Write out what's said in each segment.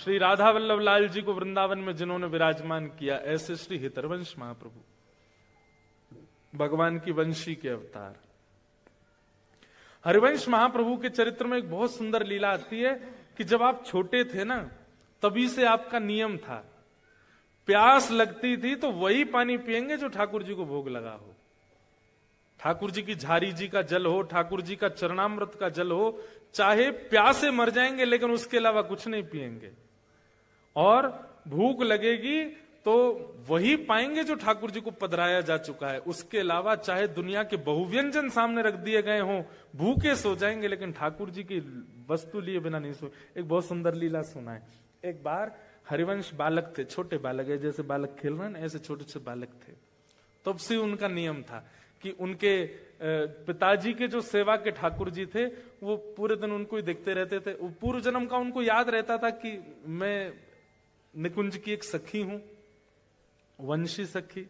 श्री राधा वल्लभ लाल जी को वृंदावन में जिन्होंने विराजमान किया, ऐसे श्री हितरवंश महाप्रभु, भगवान की वंशी के अवतार। हरिवंश महाप्रभु के चरित्र में एक बहुत सुंदर लीला आती है कि जब आप छोटे थे ना, तभी से आपका नियम था, प्यास लगती थी तो वही पानी पिएंगे जो ठाकुर जी को भोग लगा हो। ठाकुर जी की झारी जी का जल हो, ठाकुर जी का चरणामृत का जल हो, चाहे प्यासे मर जाएंगे लेकिन उसके अलावा कुछ नहीं पिएंगे। और भूख लगेगी तो वही पाएंगे जो ठाकुर जी को पधराया जा चुका है, उसके अलावा चाहे दुनिया के बहुव्यंजन सामने रख दिए गए हों, भूखे सो जाएंगे लेकिन ठाकुर जी की वस्तु लिए बिना नहीं सो। एक बहुत सुंदर लीला सुना है। एक बार हरिवंश बालक थे, छोटे बालक है, जैसे बालक खेल रहे हैं ऐसे छोटे छोटे बालक थे। तब से उनका नियम था कि उनके पिताजी के जो सेवा के ठाकुर जी थे वो पूरे दिन उनको ही देखते रहते थे। पूर्व जन्म का उनको याद रहता था कि मैं निकुंज की एक सखी हूं, वंशी सखी,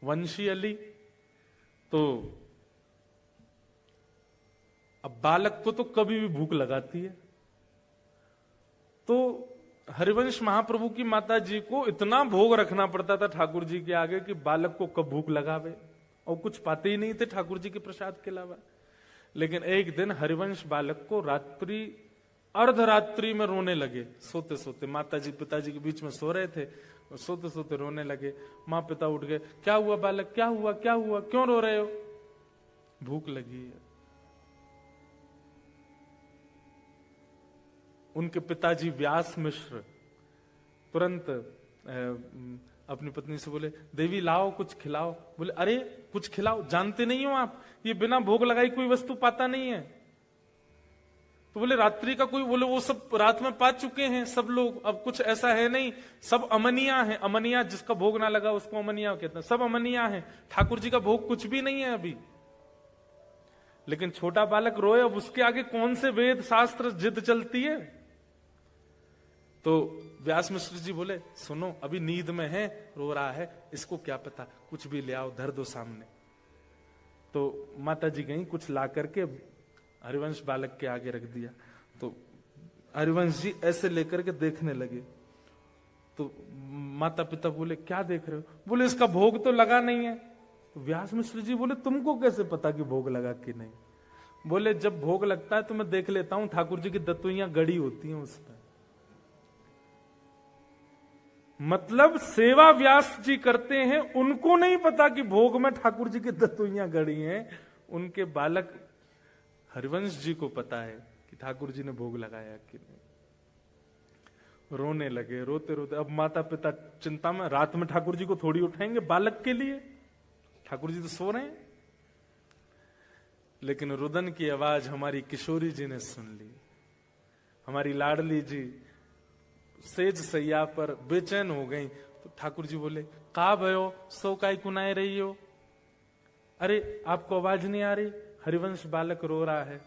वंशी अली। तो अब बालक को तो कभी भी भूख लगाती है, तो हरिवंश महाप्रभु की माता जी को इतना भोग रखना पड़ता था ठाकुर जी के आगे कि बालक को कब भूख लगावे, और कुछ पाते ही नहीं थे ठाकुर जी के प्रसाद के अलावा। लेकिन एक दिन हरिवंश बालक को रात्रि अर्धरात्रि में रोने लगे, सोते सोते। माता जी पिताजी के बीच में सो रहे थे, सोते सोते रोने लगे। माँ पिता उठ गए, क्या हुआ बालक, क्या हुआ क्या हुआ, क्यों रो रहे हो? भूख लगी है। उनके पिताजी व्यास मिश्र तुरंत अपनी पत्नी से बोले, देवी लाओ कुछ खिलाओ। बोले, अरे कुछ खिलाओ, जानते नहीं हो आप ये बिना भोग लगाई कोई वस्तु पाता नहीं है। तो बोले रात्रि का कोई, बोले वो सब रात में पा चुके हैं सब लोग, अब कुछ ऐसा है नहीं, सब अमनिया है। अमनिया जिसका भोग ना लगा उसको अमनिया कहते हैं, सब अमनिया है, ठाकुर जी का भोग कुछ भी नहीं है अभी। लेकिन छोटा बालक रोए, अब उसके आगे कौन से वेद शास्त्र जिद चलती है। तो व्यास मिश्र जी बोले, सुनो अभी नींद में है, रो रहा है, इसको क्या पता, कुछ भी ले आओ, धर दो सामने। तो माता जी गई, कुछ ला करके हरिवंश बालक के आगे रख दिया। तो हरिवंश जी ऐसे लेकर के देखने लगे। तो माता पिता बोले, क्या देख रहे हो? बोले, इसका भोग तो लगा नहीं है। तो व्यास मिश्र जी बोले, तुमको कैसे पता कि भोग लगा कि नहीं? बोले, जब भोग लगता है तो मैं देख लेता हूं, ठाकुर जी की दत्तुइयां गड़ी होती हैं उसमें। मतलब सेवा व्यास जी करते हैं, उनको नहीं पता कि भोग में ठाकुर जी की दत्तुइयां गड़ी हैं। उनके बालक हरिवंश जी को पता है कि ठाकुर जी ने भोग लगाया कि नहीं। रोने लगे, रोते रोते। अब माता पिता चिंता में, रात में ठाकुर जी को थोड़ी उठाएंगे बालक के लिए, ठाकुर जी तो सो रहे हैं। लेकिन रुदन की आवाज हमारी किशोरी जी ने सुन ली। हमारी लाडली जी सेज सैया पर बेचैन हो गई। तो ठाकुर जी बोले, का भयो, सो काय कुनाए रही हो? अरे आपको आवाज नहीं आ रही? हरिवंश बालक रो रहा है।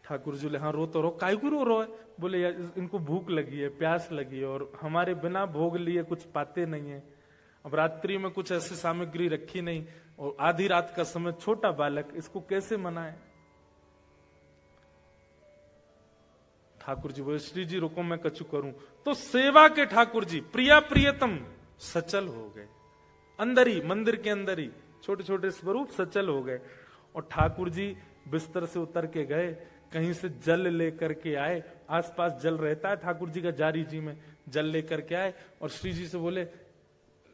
ठाकुर जी बोले, हाँ रो तो रो, काय को रो रहा है? बोले, यार इनको भूख लगी है, प्यास लगी है, और हमारे बिना भोग लिए कुछ पाते नहीं है। अब रात्रि में कुछ ऐसी सामग्री रखी नहीं, और आधी रात का समय, छोटा बालक, इसको कैसे मनाए? ठाकुर जी बोले, श्री जी रुको मैं कछु करूं। तो सेवा के ठाकुर जी प्रिया प्रियतम सचल हो गए, अंदर ही, मंदिर के अंदर ही छोटे छोटे स्वरूप सचल हो गए। और ठाकुर जी बिस्तर से उतर के गए, कहीं से जल लेकर के आए, आसपास जल रहता है ठाकुर जी का जारी जी में, जल लेकर के आए और श्री जी से बोले,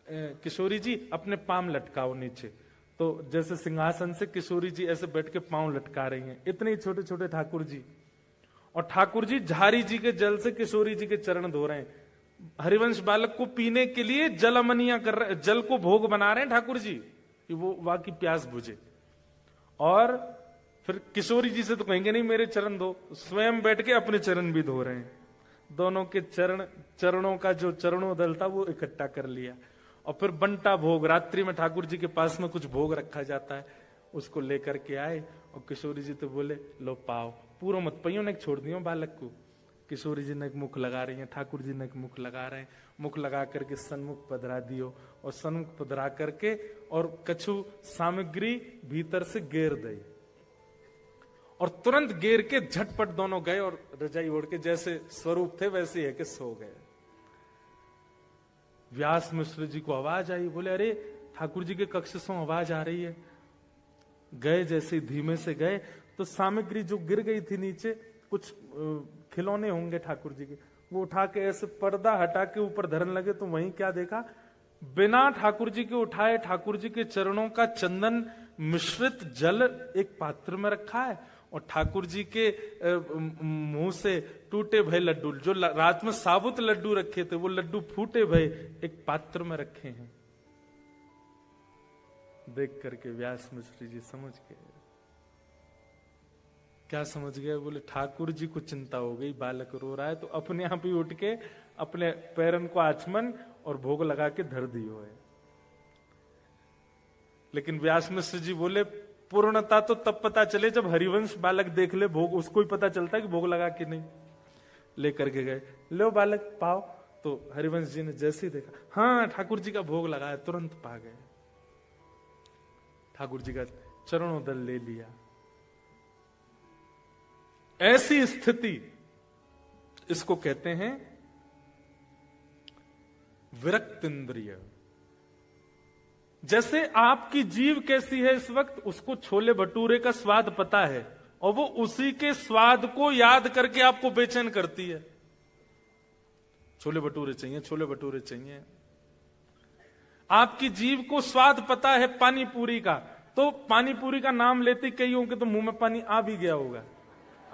किशोरी जी अपने पांव लटकाओ नीचे। तो जैसे सिंहासन से किशोरी जी ऐसे बैठ के पांव लटका रही हैं, इतने छोटे छोटे ठाकुर जी। और ठाकुर जी झारी जी के जल से किशोरी जी के चरण धो रहे हैं। हरिवंश बालक को पीने के लिए जल अमनिया कर रहे, जल को भोग बना रहे हैं ठाकुर जी कि वो वहां की प्यास बुझे। और फिर किशोरी जी से तो कहेंगे नहीं मेरे चरण धो, स्वयं बैठ के अपने चरण भी धो रहे हैं। दोनों के चरणों का जो चरणोदल था वो इकट्ठा कर लिया। और फिर बंटा भोग, रात्रि में ठाकुर जी के पास में कुछ भोग रखा जाता है, उसको लेकर के आए। और किशोरी जी तो बोले, लो पाओ, पूरा मत पइयो ने छोड़ दियो बालक को। किशोरी जी ने एक मुख लगा रही है, ठाकुर जी ने एक मुख लगा रहे हैं। मुख लगा करके सन्मुख पधरा दियो, और सन्मुख पधरा करके और कछु सामग्री भीतर से गेर दई। और तुरंत गिर के झटपट दोनों गए और रजाई ओढ़ के जैसे स्वरूप थे वैसे है कि सो गए। व्यास मिश्र जी को आवाज आई, बोले अरे ठाकुर जी के कक्ष से आवाज आ रही है। गए, जैसे धीमे से गए तो सामग्री जो गिर गई थी नीचे, कुछ खिलौने होंगे ठाकुर जी के, वो उठा के ऐसे पर्दा हटा के ऊपर धरन लगे। तो वहीं क्या देखा, बिना ठाकुर जी के उठाए ठाकुर जी के चरणों का चंदन मिश्रित जल एक पात्र में रखा है और ठाकुर जी के मुंह से टूटे भय लड्डू, जो रात में साबुत लड्डू रखे थे वो लड्डू फूटे भय एक पात्र में रखे हैं। देख करके व्यास मिश्र जी समझ गए। क्या समझ गए? बोले ठाकुर जी को चिंता हो गई, बालक रो रहा है, तो अपने आप ही उठ के अपने पैरन को आचमन और भोग लगा के धर दियो है। लेकिन व्यास मिश्र जी बोले पूर्णता तो तब पता चले जब हरिवंश बालक देख ले भोग, उसको ही पता चलता है कि भोग लगा कि नहीं। लेकर के गए, लो बालक पाओ। तो हरिवंश जी ने जैसे ही देखा, हाँ ठाकुर जी का भोग लगाया, तुरंत पा गए। ठाकुर जी का चरणोदल ले लिया। ऐसी स्थिति, इसको कहते हैं विरक्त इंद्रिय। जैसे आपकी जीव कैसी है इस वक्त, उसको छोले भटूरे का स्वाद पता है और वो उसी के स्वाद को याद करके आपको बेचैन करती है। छोले भटूरे चाहिए, छोले भटूरे चाहिए। आपकी जीव को स्वाद पता है पानी पूरी का, तो पानी पूरी का नाम लेते कईयों के तो मुंह में पानी आ भी गया होगा।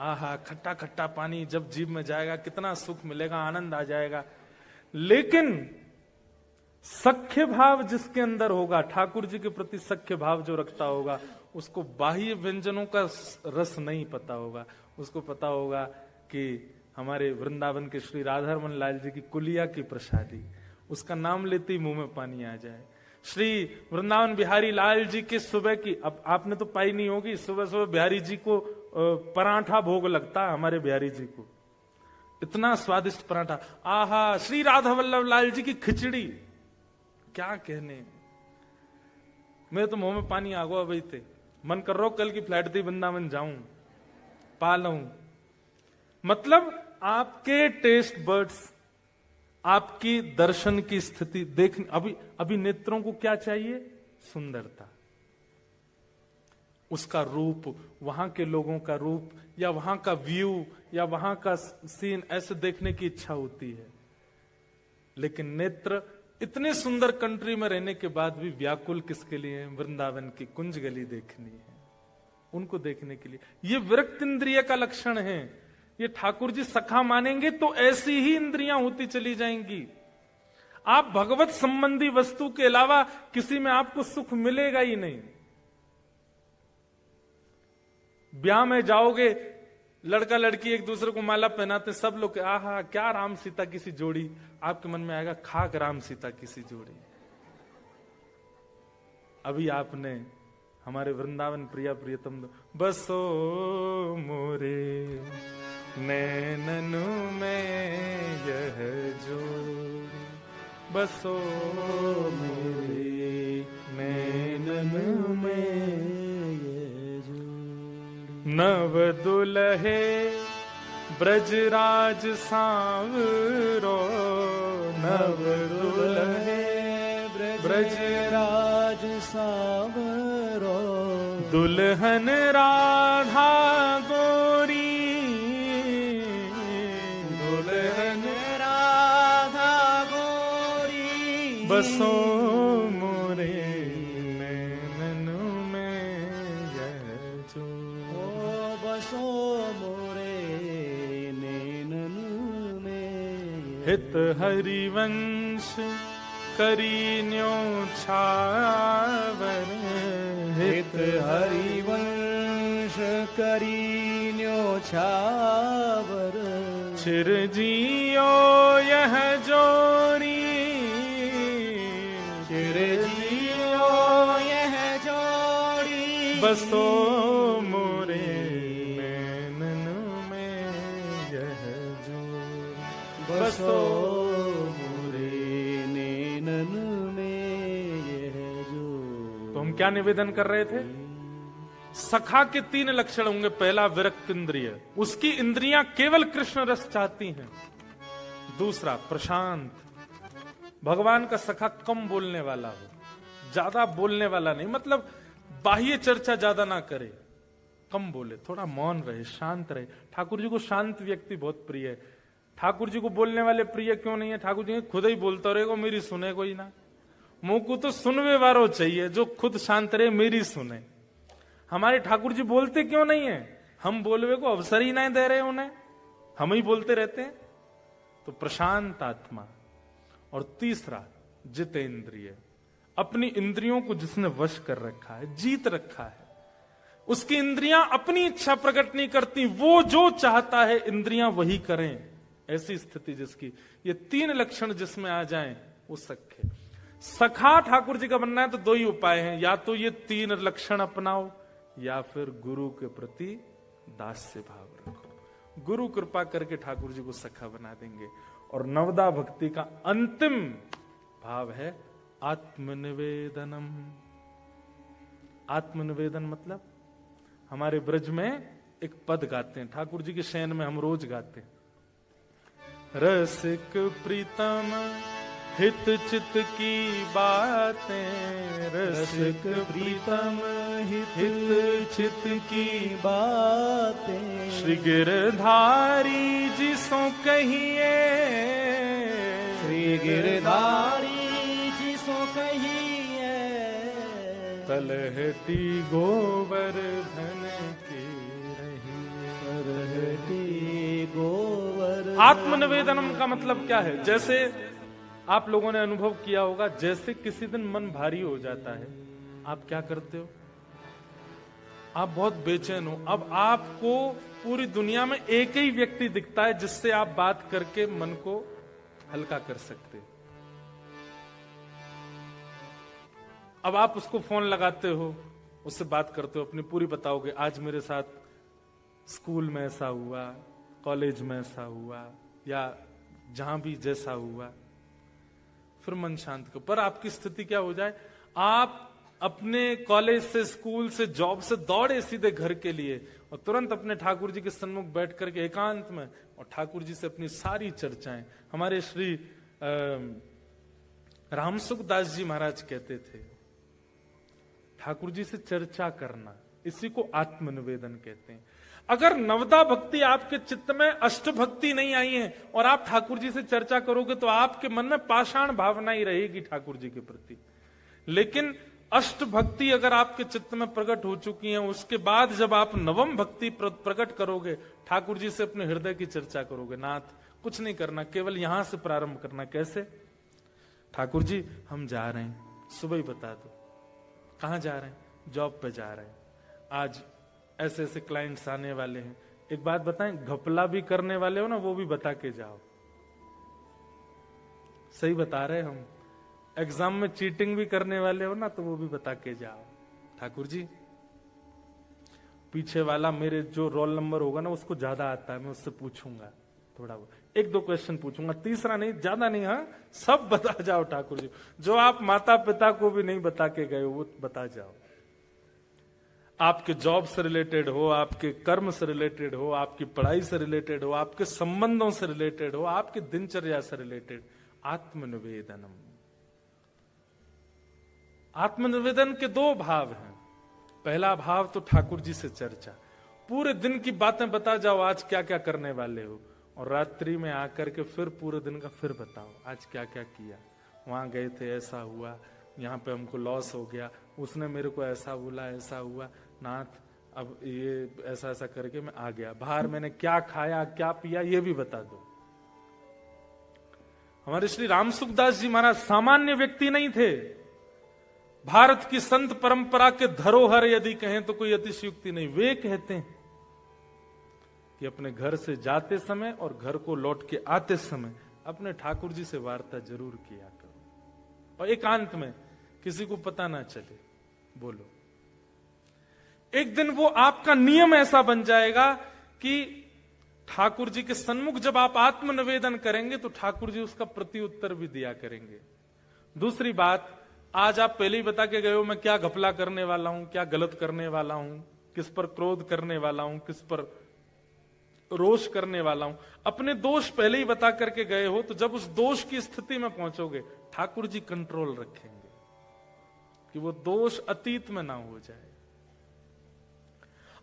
आहा, खट्टा खट्टा पानी जब जीभ में जाएगा कितना सुख मिलेगा, आनंद आ जाएगा। लेकिन सख्य भाव जिसके अंदर होगा, ठाकुर जी के प्रति सख्य भाव जो रखता होगा, उसको बाह्य व्यंजनों का रस नहीं पता होगा। उसको पता होगा कि हमारे वृंदावन के श्री राधारमन लाल जी की कुलिया की प्रसादी, उसका नाम लेते ही मुंह में पानी आ जाए। श्री वृंदावन बिहारी लाल जी के सुबह की, अब आपने तो पाई नहीं होगी, सुबह सुबह बिहारी जी को पराठा भोग लगता है। हमारे बिहारी जी को इतना स्वादिष्ट पराठा, आहा। श्री राधा वल्लभ लाल जी की खिचड़ी, क्या कहने, मेरे तो मुंह में पानी आ गया भाई थे। मन कर रहा कल की फ्लाइट थी वृंदावन जाऊं, पा लूं। मतलब आपके टेस्ट बर्ड्स, आपकी दर्शन की स्थिति देख, अभी नेत्रों को क्या चाहिए? सुंदरता, उसका रूप, वहां के लोगों का रूप, या वहां का व्यू, या वहां का सीन, ऐसे देखने की इच्छा होती है। लेकिन नेत्र इतने सुंदर कंट्री में रहने के बाद भी व्याकुल किसके लिए है? वृंदावन की कुंज गली देखनी है, उनको देखने के लिए। ये विरक्त इंद्रिय का लक्षण है। ये ठाकुर जी सखा मानेंगे तो ऐसी ही इंद्रियां होती चली जाएंगी। आप भगवत संबंधी वस्तु के अलावा किसी में आपको सुख मिलेगा ही नहीं। ब्याह में जाओगे, लड़का लड़की एक दूसरे को माला पहनाते, सब लोग आहा क्या राम सीता की सी जोड़ी, आपके मन में आएगा खाक राम सीता की सी जोड़ी। अभी आपने हमारे वृंदावन प्रिया प्रियतम बसो मोरे नैननु में यह जोड़ी, बसो मोरे नैननु में नव दुल्हे ब्रजराज सांवरो, नव दुल्हे ब्रजराज सांवरो, दुल्हन राधा गोरी, दुल्हन राधा गोरी, बसो मोरे हित हरिवंश करीन्यो छावर, हित हरिवंश करीन्यो छावर, चिरजियो यह जोरी, चिरजियो यह जोड़ी, बसो मोरे बसो मोरे नैनन में यह जो। तो हम क्या निवेदन कर रहे थे? सखा के 3 लक्षण होंगे। पहला विरक्त इंद्रिय, उसकी इंद्रियां केवल कृष्ण रस चाहती हैं। दूसरा प्रशांत, भगवान का सखा कम बोलने वाला हो, ज्यादा बोलने वाला नहीं, मतलब बाह्य चर्चा ज्यादा ना करे, कम बोले, थोड़ा मौन रहे, शांत रहे। ठाकुर जी को शांत व्यक्ति बहुत प्रिय है। ठाकुर जी को बोलने वाले प्रिय क्यों नहीं है? ठाकुर जी खुद ही बोलता रहेगा, मेरी सुने कोई ना। मुंह को तो सुनवे वारो चाहिए, जो खुद शांत रहे, मेरी सुने। हमारे ठाकुर जी बोलते क्यों नहीं है? हम बोलवे को अवसर ही नहीं दे रहे उन्हें, हम ही बोलते रहते हैं। तो प्रशांत आत्मा। और तीसरा जितेंद्रिय, अपनी इंद्रियों को जिसने वश कर रखा है, जीत रखा है, उसकी इंद्रियां अपनी इच्छा प्रकट नहीं करती, वो जो चाहता है इंद्रियां वही करें। ऐसी स्थिति जिसकी, ये 3 लक्षण जिसमें आ जाएं वो सखे। सखा ठाकुर जी का बनना है तो 2 ही उपाय हैं, या तो ये 3 लक्षण अपनाओ, या फिर गुरु के प्रति दास्य भाव रखो। गुरु कृपा करके ठाकुर जी को सखा बना देंगे। और नवदा भक्ति का अंतिम भाव है आत्मनिवेदनम। आत्मनिवेदन मतलब हमारे ब्रज में एक पद गाते हैं, ठाकुर जी के शयन में हम रोज गाते हैं। रसिक प्रीतम हित चित की बातें, रसिक प्रीतम हित चित की बातें, श्री गिरधारी जी सो कहिए, श्री गिरधारी जी सो कहिए, तलहटी गोवर्धन की रही, तलहटी गोवर्धन। आत्मनिवेदनम का मतलब क्या है? जैसे आप लोगों ने अनुभव किया होगा, जैसे किसी दिन मन भारी हो जाता है, आप क्या करते हो? आप बहुत बेचैन हो, अब आपको पूरी दुनिया में एक ही व्यक्ति दिखता है जिससे आप बात करके मन को हल्का कर सकते। अब आप उसको फोन लगाते हो, उससे बात करते हो, अपनी पूरी बताओगे, आज मेरे साथ स्कूल में ऐसा हुआ, कॉलेज में ऐसा हुआ, या जहां भी जैसा हुआ, फिर मन शांत करो। पर आपकी स्थिति क्या हो जाए, आप अपने कॉलेज से, स्कूल से, जॉब से दौड़े सीधे घर के लिए, और तुरंत अपने ठाकुर जी के सन्मुख बैठ करके एकांत में और ठाकुर जी से अपनी सारी चर्चाएं। हमारे श्री रामसुखदास जी महाराज कहते थे, ठाकुर जी से चर्चा करना, इसी को आत्मनिवेदन कहते हैं। अगर नवदा भक्ति आपके चित्त में, अष्ट भक्ति नहीं आई है और आप ठाकुर जी से चर्चा करोगे तो आपके मन में पाषाण भावना ही रहेगी ठाकुर जी के प्रति। लेकिन अष्ट भक्ति अगर आपके चित्त में प्रकट हो चुकी है, उसके बाद जब आप नवम भक्ति प्रकट करोगे, ठाकुर जी से अपने हृदय की चर्चा करोगे। नाथ कुछ नहीं करना, केवल यहां से प्रारंभ करना। कैसे? ठाकुर जी हम जा रहे हैं, सुबह ही बता दो कहां जा रहे हैं। जॉब पे जा रहे हैं, आज ऐसे ऐसे क्लाइंट्स आने वाले हैं। एक बात बताएं, घपला भी करने वाले हो ना, वो भी बता के जाओ। सही बता रहे हम। एग्जाम में चीटिंग भी करने वाले हो ना, तो वो भी बता के जाओ। ठाकुर जी पीछे वाला मेरे जो रोल नंबर होगा ना, उसको ज्यादा आता है, मैं उससे पूछूंगा थोड़ा बहुत, 1-2 क्वेश्चन पूछूंगा, तीसरा नहीं, ज्यादा नहीं, हाँ सब बता जाओ ठाकुर जी। जो आप माता पिता को भी नहीं बता के गए हो, वो बता जाओ। आपके जॉब से रिलेटेड हो, आपके कर्म से रिलेटेड हो, आपकी पढ़ाई से रिलेटेड हो, आपके संबंधों से रिलेटेड हो, आपके दिनचर्या से रिलेटेड। आत्मनिवेदनम। आत्मनिवेदन के 2 भाव हैं। पहला भाव तो ठाकुर जी से चर्चा, पूरे दिन की बातें बता जाओ, आज क्या क्या करने वाले हो, और रात्रि में आकर के फिर पूरे दिन का फिर बताओ, आज क्या क्या किया, वहां गए थे, ऐसा हुआ, यहाँ पे हमको लॉस हो गया, उसने मेरे को ऐसा बोला, ऐसा हुआ, नाथ अब ये ऐसा ऐसा करके मैं आ गया, बाहर मैंने क्या खाया क्या पिया ये भी बता दो। हमारे श्री रामसुखदास जी महाराज सामान्य व्यक्ति नहीं थे। भारत की संत परंपरा के धरोहर यदि कहें तो कोई अतिशयोक्ति नहीं। वे कहते हैं कि अपने घर से जाते समय और घर को लौट के आते समय अपने ठाकुर जी से वार्ता जरूर किया करो, और एकांत में, किसी को पता ना चले, बोलो। एक दिन वो आपका नियम ऐसा बन जाएगा कि ठाकुर जी के सन्मुख जब आप आत्मनिवेदन करेंगे तो ठाकुर जी उसका प्रत्युत्तर भी दिया करेंगे। दूसरी बात, आज आप पहले ही बता के गए हो मैं क्या घपला करने वाला हूं, क्या गलत करने वाला हूं, किस पर क्रोध करने वाला हूं, किस पर रोष करने वाला हूं, अपने दोष पहले ही बता करके गए हो, तो जब उस दोष की स्थिति में पहुंचोगे ठाकुर जी कंट्रोल रखेंगे कि वो दोष अतीत में ना हो जाए।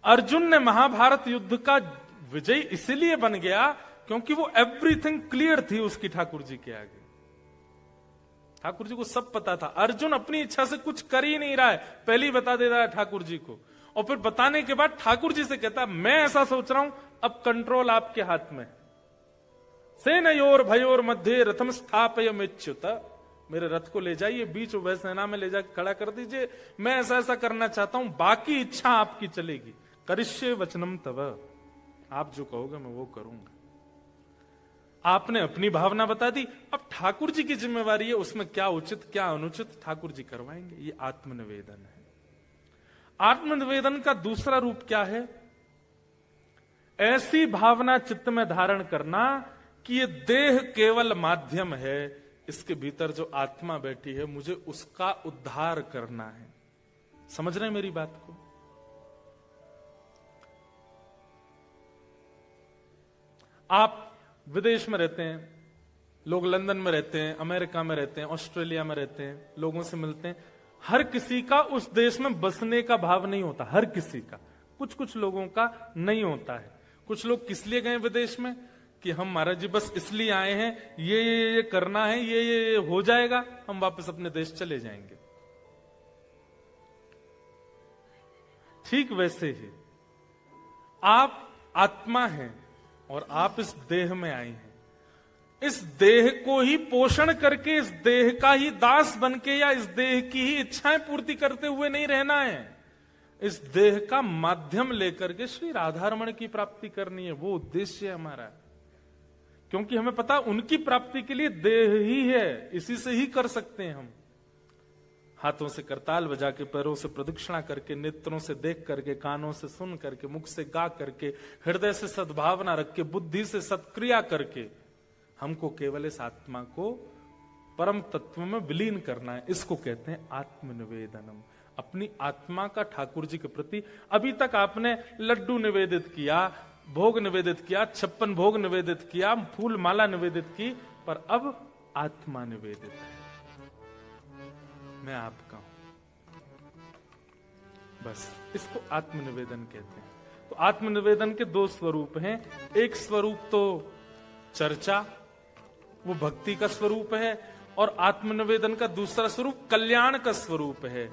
अर्जुन ने महाभारत युद्ध का विजय इसलिए बन गया क्योंकि वो एवरीथिंग क्लियर थी उसकी ठाकुर जी के आगे। ठाकुर जी को सब पता था। अर्जुन अपनी इच्छा से कुछ कर ही नहीं रहा है, पहले ही बता दे रहा है ठाकुर जी को, और फिर बताने के बाद ठाकुर जी से कहता मैं ऐसा सोच रहा हूं, अब कंट्रोल आपके हाथ में। सेनयोर भयोर मध्य रथम स्थापयमेच्युत, मेरे रथ को ले जाइए बीच उभय सेना में ले जाकर खड़ा कर दीजिए, मैं ऐसा ऐसा करना चाहता हूं, बाकी इच्छा आपकी चलेगी। करिष्ये वचनम तव, आप जो कहोगे मैं वो करूंगा। आपने अपनी भावना बता दी, अब ठाकुर जी की जिम्मेवारी है उसमें क्या उचित क्या अनुचित ठाकुर जी करवाएंगे। ये आत्मनिवेदन है। आत्मनिवेदन का दूसरा रूप क्या है? ऐसी भावना चित्त में धारण करना कि ये देह केवल माध्यम है, इसके भीतर जो आत्मा बैठी है मुझे उसका उद्धार करना है। समझ रहे हैं मेरी बात को? आप विदेश में रहते हैं, लोग लंदन में रहते हैं, अमेरिका में रहते हैं, ऑस्ट्रेलिया में रहते हैं, लोगों से मिलते हैं। हर किसी का उस देश में बसने का भाव नहीं होता, हर किसी का। कुछ कुछ लोगों का नहीं होता है। कुछ लोग किस लिए गए विदेश में कि हम महाराज जी बस इसलिए आए हैं, ये करना है, ये हो जाएगा, हम वापस अपने देश चले जाएंगे। ठीक वैसे ही आप आत्मा हैं और आप इस देह में आए हैं। इस देह को ही पोषण करके, इस देह का ही दास बनके या इस देह की ही इच्छाएं पूर्ति करते हुए नहीं रहना है। इस देह का माध्यम लेकर के श्री राधारमण की प्राप्ति करनी है, वो उद्देश्य है हमारा। क्योंकि हमें पता उनकी प्राप्ति के लिए देह ही है, इसी से ही कर सकते हैं हम। हाथों से करताल बजा के, पैरों से प्रदक्षिणा करके, नेत्रों से देख करके, कानों से सुन करके, मुख से गा करके, हृदय से सद्भावना रख के, बुद्धि से सत्क्रिया करके हमको केवल इस आत्मा को परम तत्व में विलीन करना है। इसको कहते हैं आत्मनिवेदनम। अपनी आत्मा का ठाकुर जी के प्रति, अभी तक आपने लड्डू निवेदित किया, भोग निवेदित किया, 56 भोग निवेदित किया, फूल माला निवेदित की, पर अब आत्मा निवेदित है, मैं आपका हूं। बस इसको आत्मनिवेदन कहते हैं। तो आत्मनिवेदन के दो स्वरूप हैं। एक स्वरूप तो चर्चा, वो भक्ति का स्वरूप है, और आत्मनिवेदन का दूसरा स्वरूप कल्याण का स्वरूप है।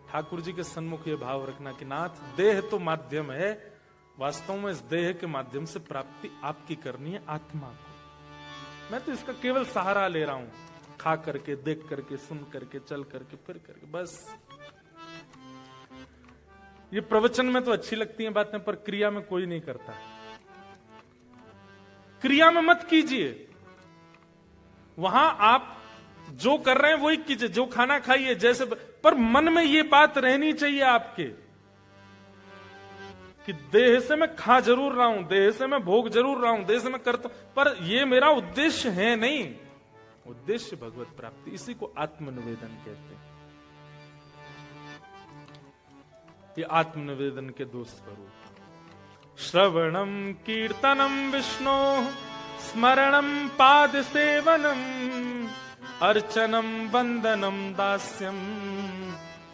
ठाकुर जी के सन्मुख ये भाव रखना कि नाथ, देह तो माध्यम है, वास्तव में इस देह के माध्यम से प्राप्ति आपकी करनी है आत्मा को। मैं तो इसका केवल सहारा ले रहा हूं, खा करके, देख करके, सुन करके, चल करके, फिर करके, बस। ये प्रवचन में तो अच्छी लगती हैं बातें, पर क्रिया में कोई नहीं करता। क्रिया में मत कीजिए। वहां आप जो कर रहे हैं वही कीजिए, जो खाना खाइए, जैसे, पर मन में ये बात रहनी चाहिए आपके कि देह से मैं खा जरूर रहा हूं, देह से मैं भोग जरूर रहा हूं, देह से मैं करता हूं, पर ये मेरा उद्देश्य है नहीं। उद्देश्य भगवत प्राप्ति, इसी को आत्मनिवेदन कहते हैं। ये आत्मनिवेदन के दो स्वरूप, श्रवणम कीर्तनम विष्णु, स्मरणम पाद सेवनम, अर्चनम वंदनम दास्यम,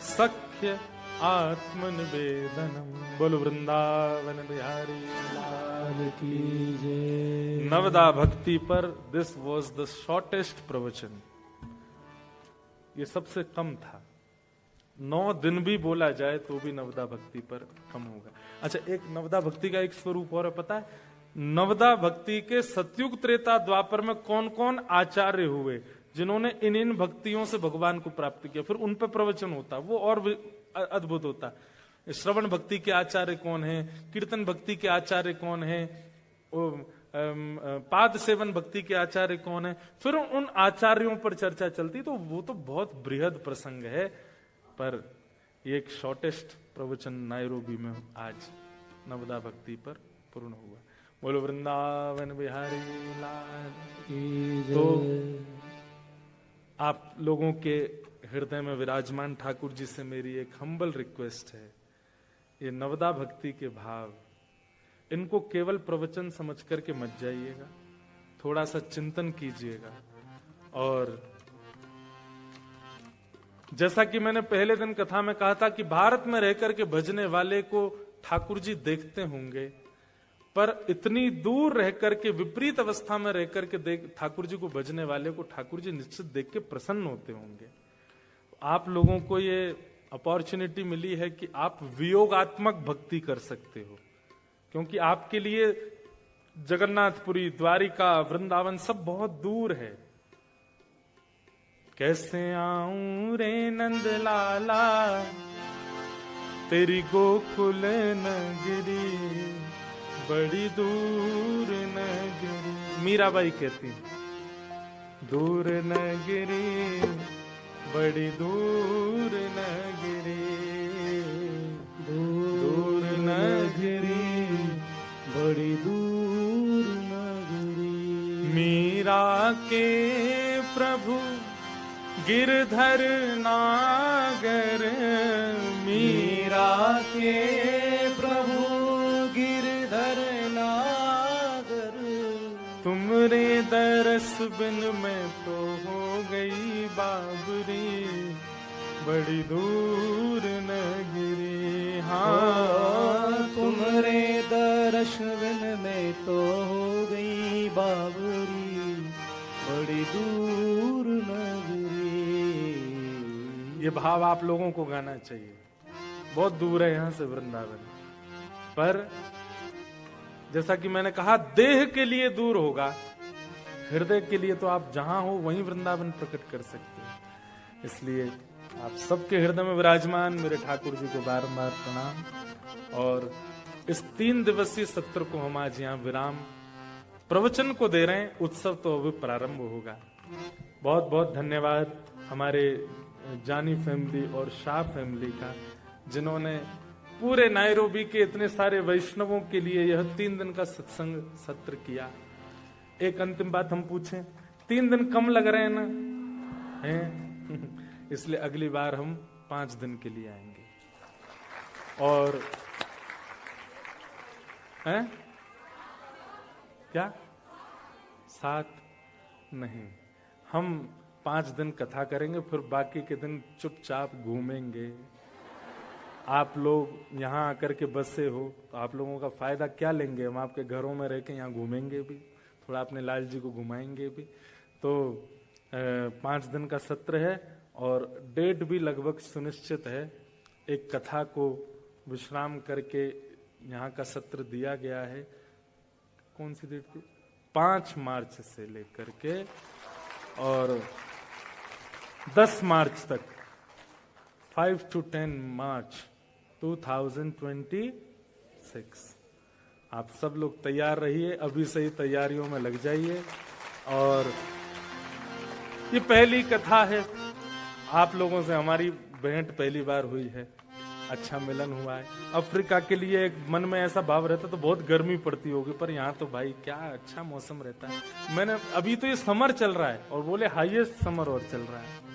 सख्य आत्मनिवेदनम। बोलो वृंदावन बिहारी लाल की जय। नवदा भक्ति पर दिस वॉज द शॉर्टेस्ट प्रवचन। ये सबसे कम था। 9 दिन भी बोला जाए तो भी नवदा भक्ति पर कम होगा। अच्छा, एक नवदा भक्ति का एक स्वरूप और है, पता है? नवदा भक्ति के सतयुग त्रेता द्वापर में कौन कौन आचार्य हुए जिन्होंने इन भक्तियों से भगवान को प्राप्त किया, फिर उन पर प्रवचन होता, वो और अद्भुत होता। श्रवण भक्ति के आचार्य कौन है, कीर्तन भक्ति के आचार्य कौन है, पाद सेवन भक्ति के आचार्य कौन है, फिर उन आचार्यों पर चर्चा चलती। तो वो तो बहुत बृहद प्रसंग है, पर एक शॉर्टेस्ट प्रवचन नायरोबी में आज नवदा भक्ति पर पूर्ण हुआ। बोलो वृंदावन बिहारी लाल की जय। तो आप लोगों के हृदय में विराजमान ठाकुर जी से मेरी एक हम्बल रिक्वेस्ट है ये नवदा भक्ति के भाव, इनको केवल प्रवचन समझ करके मत जाइएगा, थोड़ा सा चिंतन कीजिएगा। और जैसा कि मैंने पहले दिन कथा में कहा था कि भारत में रहकर के भजने वाले को ठाकुर जी देखते होंगे, पर इतनी दूर रहकर के, विपरीत अवस्था में रहकर के ठाकुर जी को भजने वाले को ठाकुर जी निश्चित देख के प्रसन्न होते होंगे। आप लोगों को ये अपॉर्चुनिटी मिली है कि आप वियोगात्मक भक्ति कर सकते हो, क्योंकि आपके लिए जगन्नाथपुरी, द्वारिका, वृंदावन सब बहुत दूर है। कैसे आऊं रे नंद लाला तेरी गोकुल नगरी, बड़ी दूर नगरी। मीराबाई कहती, दूर नगरी, बड़ी दूर नगरी, दूर नगरी, बड़ी दूर नगरी। मीरा के प्रभु गिरधर नागर, मीरा के प्रभु गिरधर नागर। तुमरे दरस बिन मैं तो हो गई बाबरी, बड़ी दूर नगरी। हाँ, तुमरे दरस बिन मैं तो हो गई बाबरी, बड़ी दूर नगरी। ये भाव आप लोगों को गाना चाहिए। बहुत दूर है यहां से वृंदावन, पर जैसा कि मैंने कहा, देह के लिए दूर होगा, हृदय के लिए तो आप जहां हो वहीं वृंदावन प्रकट कर सकते हैं। इसलिए आप सबके हृदय में विराजमान मेरे ठाकुर जी को बारंबार प्रणाम। और इस 3 दिवसीय सत्र को हम आज यहाँ विराम प्रवचन को दे रहे हैं। उत्सव तो अभी प्रारंभ होगा। बहुत बहुत धन्यवाद हमारे जानी फैमिली और शाह फैमिली का, जिन्होंने पूरे नायरोबी के इतने सारे वैष्णवों के लिए यह 3 दिन का सत्संग सत्र किया। एक अंतिम बात हम पूछें, 3 दिन कम लग रहे हैं ना? हैं? इसलिए अगली बार हम 5 दिन के लिए आएंगे। और हैं? क्या 7 नहीं, हम 5 दिन कथा करेंगे, फिर बाकी के दिन चुपचाप घूमेंगे। आप लोग यहाँ आकर के बसे हो तो आप लोगों का फायदा क्या लेंगे? हम आपके घरों में रह के यहाँ घूमेंगे भी, थोड़ा अपने लाल जी को घुमाएंगे भी। तो 5 दिन का सत्र है और डेट भी लगभग सुनिश्चित है। एक कथा को विश्राम करके यहाँ का सत्र दिया गया है। कौन सी डेट थी? 5 मार्च से लेकर के और 10 मार्च तक, 5 to 10 मार्च 2026। आप सब लोग तैयार रहिए, अभी से ही तैयारियों में लग जाइए। और ये पहली कथा है, आप लोगों से हमारी भेंट पहली बार हुई है, अच्छा मिलन हुआ है। अफ्रीका के लिए एक मन में ऐसा भाव रहता तो बहुत गर्मी पड़ती होगी, पर यहाँ तो भाई क्या अच्छा मौसम रहता है। मैंने अभी तो ये समर चल रहा है और बोले हाईएस्ट समर और चल रहा है।